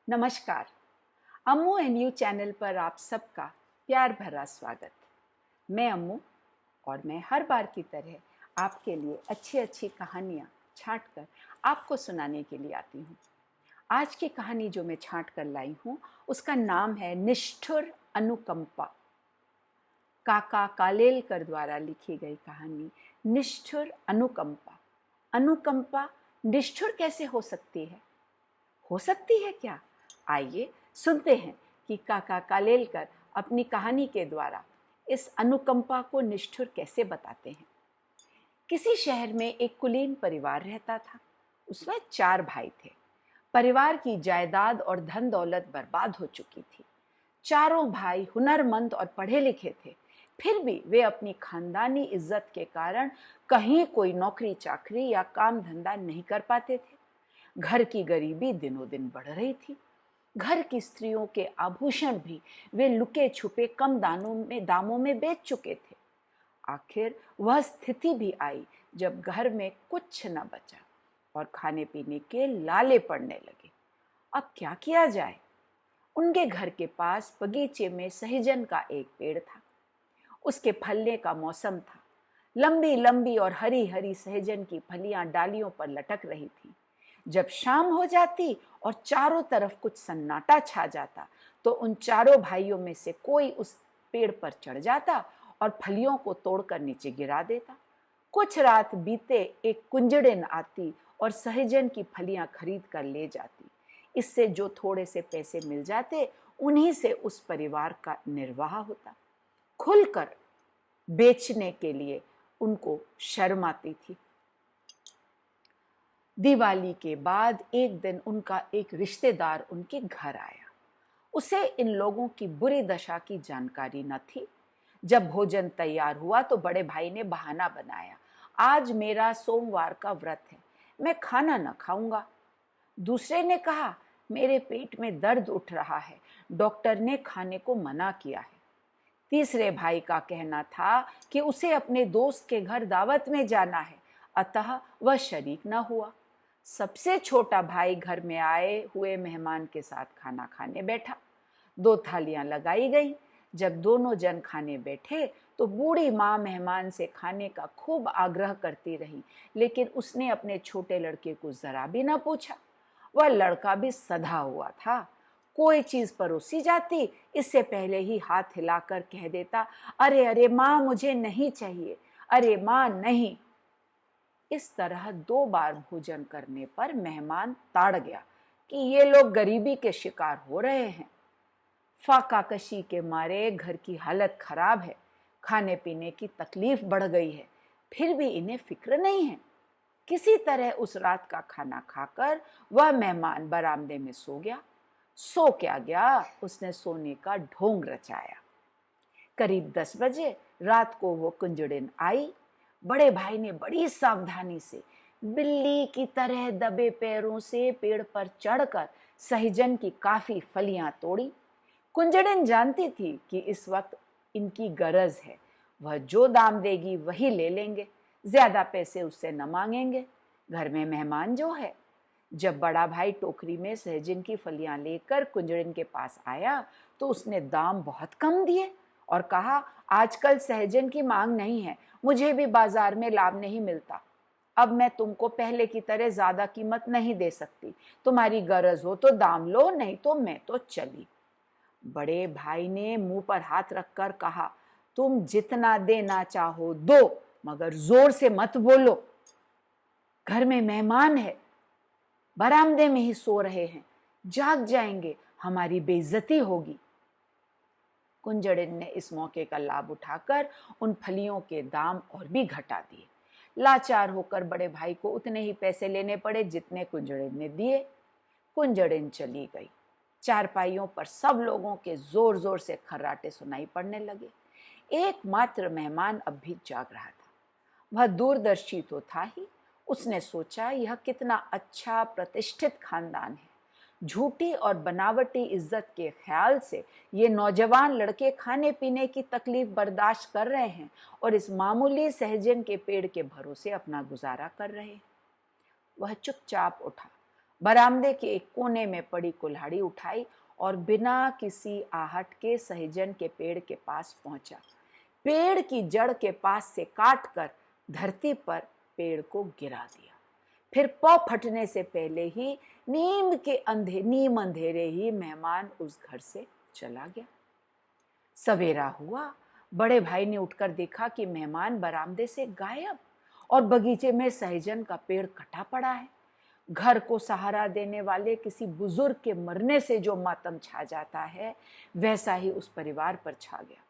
नमस्कार। अम्मू and you channel पर आप सबका प्यार भरा स्वागत। मैं अम्मू और मैं हर बार की तरह आपके लिए अच्छी अच्छी कहानियाँ छांट कर आपको सुनाने के लिए आती हूँ। आज की कहानी जो मैं छांट कर लाई हूँ उसका नाम है निष्ठुर अनुकंपा। काका कालेलकर द्वारा लिखी गई कहानी निष्ठुर अनुकंपा। अनुकंपा निष्ठुर कैसे हो सकती है? हो सकती है क्या? आइए सुनते हैं कि काका कालेलकर अपनी कहानी के द्वारा इस अनुकंपा को निष्ठुर कैसे बताते हैं। किसी शहर में एक कुलीन परिवार रहता था। उसमें 4 भाई थे। परिवार की जायदाद और धन दौलत बर्बाद हो चुकी थी। चारों भाई हुनरमंद और पढ़े लिखे थे, फिर भी वे अपनी खानदानी इज्जत के कारण कहीं कोई नौकरी चाकरी या काम धंधा नहीं कर पाते थे। घर की गरीबी दिनों दिन बढ़ रही थी। घर की स्त्रियों के आभूषण भी वे लुके छुपे कम दामों में बेच चुके थे। आखिर वह स्थिति भी आई जब घर में कुछ न बचा और खाने पीने के लाले पड़ने लगे। अब क्या किया जाए? उनके घर के पास बगीचे में सहजन का एक पेड़ था। उसके फलने का मौसम था। लंबी लंबी और हरी हरी सहजन की फलियां डालियों पर लटक रही थी। जब शाम हो जाती और चारों तरफ कुछ सन्नाटा छा जाता तो उन चारों भाइयों में से कोई उस पेड़ पर चढ़ जाता और फलियों को तोड़कर नीचे गिरा देता। कुछ रात बीते एक कुंजड़िन आती और सहजन की फलियां खरीद कर ले जाती। इससे जो थोड़े से पैसे मिल जाते उन्हीं से उस परिवार का निर्वाह होता। खुलकर बेचने के लिए उनको शर्म आती थी। दिवाली के बाद एक दिन उनका एक रिश्तेदार उनके घर आया। उसे इन लोगों की बुरी दशा की जानकारी न थी। जब भोजन तैयार हुआ तो बड़े भाई ने बहाना बनाया, आज मेरा सोमवार का व्रत है, मैं खाना न खाऊंगा। दूसरे ने कहा, मेरे पेट में दर्द उठ रहा है, डॉक्टर ने खाने को मना किया है। तीसरे भाई का कहना था कि उसे अपने दोस्त के घर दावत में जाना है, अतः वह शरीक न हुआ। सबसे छोटा भाई घर में आए हुए मेहमान के साथ खाना खाने बैठा। 2 थालियां लगाई गई। जब दोनों जन खाने बैठे तो बूढ़ी माँ मेहमान से खाने का खूब आग्रह करती रही, लेकिन उसने अपने छोटे लड़के को जरा भी न पूछा। वह लड़का भी सधा हुआ था। कोई चीज परोसी जाती इससे पहले ही हाथ हिलाकर कह देता, अरे अरे माँ मुझे नहीं चाहिए, अरे माँ नहीं। इस तरह 2 बार भोजन करने पर मेहमान ताड़ गया कि ये लोग गरीबी के शिकार हो रहे हैं। फाका कशी के मारे घर की हालत खराब है, खाने पीने की तकलीफ बढ़ गई है, फिर भी इन्हें फिक्र नहीं है। किसी तरह उस रात का खाना खाकर वह मेहमान बरामदे में सो गया। सो क्या गया, उसने सोने का ढोंग रचाया। करीब 10 बजे रात को वो कुंजड़िन आई। बड़े भाई ने बड़ी सावधानी से बिल्ली की तरह दबे पैरों से पेड़ पर चढ़कर सहजन की काफी फलियां तोड़ी। कुंजड़िन जानती थी कि इस वक्त इनकी गरज है, वह जो दाम देगी वही ले लेंगे, ज्यादा पैसे उससे न मांगेंगे, घर में मेहमान जो है। जब बड़ा भाई टोकरी में सहजन की फलियां लेकर कुंजड़िन के पास आया तो उसने दाम बहुत कम दिए और कहा, आजकल सहजन की मांग नहीं है, मुझे भी बाजार में लाभ नहीं मिलता, अब मैं तुमको पहले की तरह ज्यादा कीमत नहीं दे सकती, तुम्हारी गरज हो तो दाम लो, नहीं तो मैं तो चली। बड़े भाई ने मुंह पर हाथ रखकर कहा, तुम जितना देना चाहो दो, मगर जोर से मत बोलो, घर में मेहमान है, बरामदे में ही सो रहे हैं, जाग जाएंगे, हमारी बेइज्जती होगी। कुंजड़िन ने इस मौके का लाभ उठाकर उन फलियों के दाम और भी घटा दिए। लाचार होकर बड़े भाई को उतने ही पैसे लेने पड़े जितने कुंजड़िन ने दिए। कुंजड़िन चली गई। चारपाइयों पर सब लोगों के जोर जोर से खर्राटे सुनाई पड़ने लगे। एकमात्र मेहमान अब भी जाग रहा था। वह दूरदर्शी तो था ही। उसने सोचा, यह कितना अच्छा प्रतिष्ठित खानदान है। झूठी और बनावटी इज्जत के ख्याल से ये नौजवान लड़के खाने पीने की तकलीफ बर्दाश्त कर रहे हैं और इस मामूली सहजन के पेड़ के भरोसे अपना गुजारा कर रहे हैं। वह चुपचाप उठा बरामदे के एक कोने में पड़ी कुल्हाड़ी उठाई और बिना किसी आहट के सहजन के पेड़ के पास पहुंचा। पेड़ की जड़ के पास से काटकर धरती पर पेड़ को गिरा दिया। फिर पौ फटने से पहले ही नीम अंधेरे ही मेहमान उस घर से चला गया। सवेरा हुआ, बड़े भाई ने उठकर देखा कि मेहमान बरामदे से गायब और बगीचे में सहजन का पेड़ कटा पड़ा है। घर को सहारा देने वाले किसी बुजुर्ग के मरने से जो मातम छा जाता है, वैसा ही उस परिवार पर छा गया।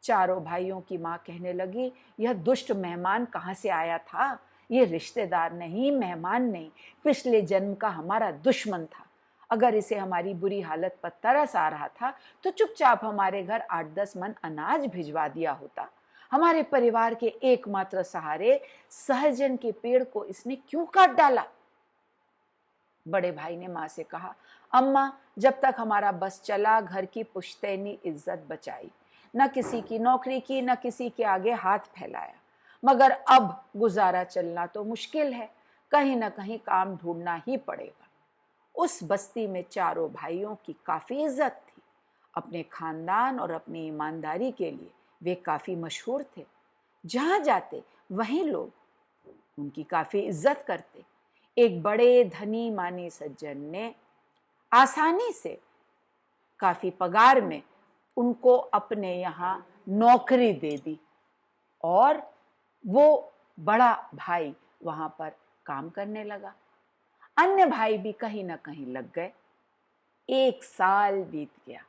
चारों भाइयों की मां कहने लगी, यह दुष्ट मेहमान कहां से आया था? ये रिश्तेदार नहीं, मेहमान नहीं, पिछले जन्म का हमारा दुश्मन था। अगर इसे हमारी बुरी हालत पर तरस आ रहा था तो चुपचाप हमारे घर 8-10 मन अनाज भिजवा दिया होता। हमारे परिवार के एकमात्र सहारे सहजन के पेड़ को इसने क्यों काट डाला? बड़े भाई ने मां से कहा, अम्मा, जब तक हमारा बस चला घर की पुश्तैनी इज्जत बचाई, न किसी की नौकरी की, न किसी के आगे हाथ फैलाया। मगर अब गुजारा चलना तो मुश्किल है, कहीं न कहीं काम ढूंढना ही पड़ेगा। उस बस्ती में चारों भाइयों की काफी इज्जत थी। अपने खानदान और अपनी ईमानदारी के लिए वे काफी मशहूर थे। जहां जाते वहीं लोग उनकी काफी इज्जत करते। एक बड़े धनी मानी सज्जन ने आसानी से काफी पगार में उनको अपने यहाँ नौकरी दे दी और वो बड़ा भाई वहां पर काम करने लगा। अन्य भाई भी कहीं ना कहीं लग गए। 1 साल बीत गया,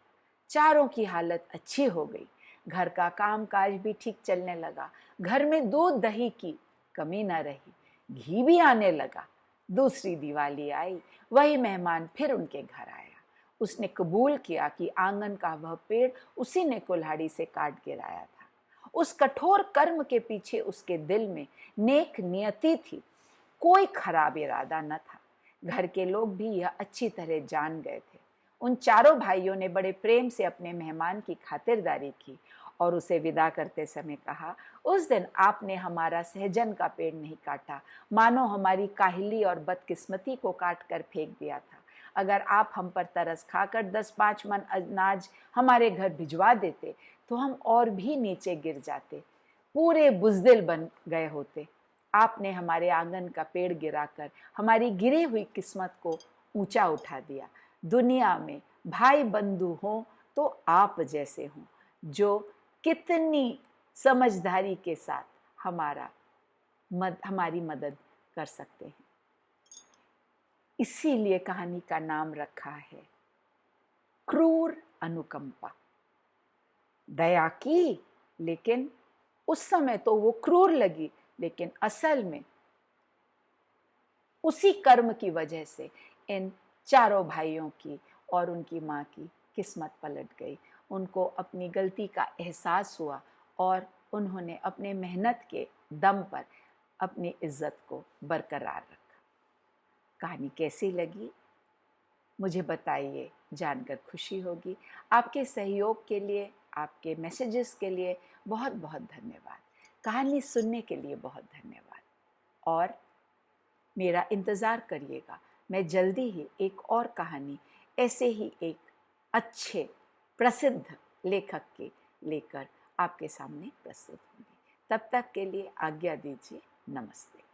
चारों की हालत अच्छी हो गई, घर का काम काज भी ठीक चलने लगा, घर में दूध दही की कमी न रही, घी भी आने लगा। दूसरी दिवाली आई, वही मेहमान फिर उनके घर आया। उसने कबूल किया कि आंगन का वह पेड़ उसी ने कुल्हाड़ी से काट गिराया था। उस कठोर कर्म के पीछे उसके दिल में नेक नियति थी, कोई खराब इरादा न था। घर के लोग भी यह अच्छी तरह जान गए थे। उन चारों भाइयों ने बड़े प्रेम से अपने मेहमान की खातिरदारी की और उसे विदा करते समय कहा, उस दिन आपने हमारा सहजन का पेड़ नहीं काटा, मानो हमारी काहिली और बदकिस्मती को काट कर फेंक दिया था। अगर आप हम पर तरस खाकर 10-5 मन अनाज हमारे घर भिजवा देते तो हम और भी नीचे गिर जाते, पूरे बुज़दिल बन गए होते। आपने हमारे आंगन का पेड़ गिराकर हमारी गिरी हुई किस्मत को ऊंचा उठा दिया। दुनिया में भाई बंधु हों तो आप जैसे हों, जो कितनी समझदारी के साथ हमारी मदद कर सकते हैं। इसीलिए कहानी का नाम रखा है क्रूर अनुकंपा। दया की, लेकिन उस समय तो वो क्रूर लगी, लेकिन असल में उसी कर्म की वजह से इन चारों भाइयों की और उनकी माँ की किस्मत पलट गई। उनको अपनी गलती का एहसास हुआ और उन्होंने अपने मेहनत के दम पर अपनी इज्जत को बरकरार रखा। कहानी कैसी लगी मुझे बताइए, जानकर खुशी होगी। आपके सहयोग के लिए, आपके मैसेजेस के लिए बहुत बहुत धन्यवाद। कहानी सुनने के लिए बहुत धन्यवाद और मेरा इंतज़ार करिएगा। मैं जल्दी ही एक और कहानी ऐसे ही एक अच्छे प्रसिद्ध लेखक के लेकर आपके सामने प्रस्तुत होंगी। तब तक के लिए आज्ञा दीजिए। नमस्ते।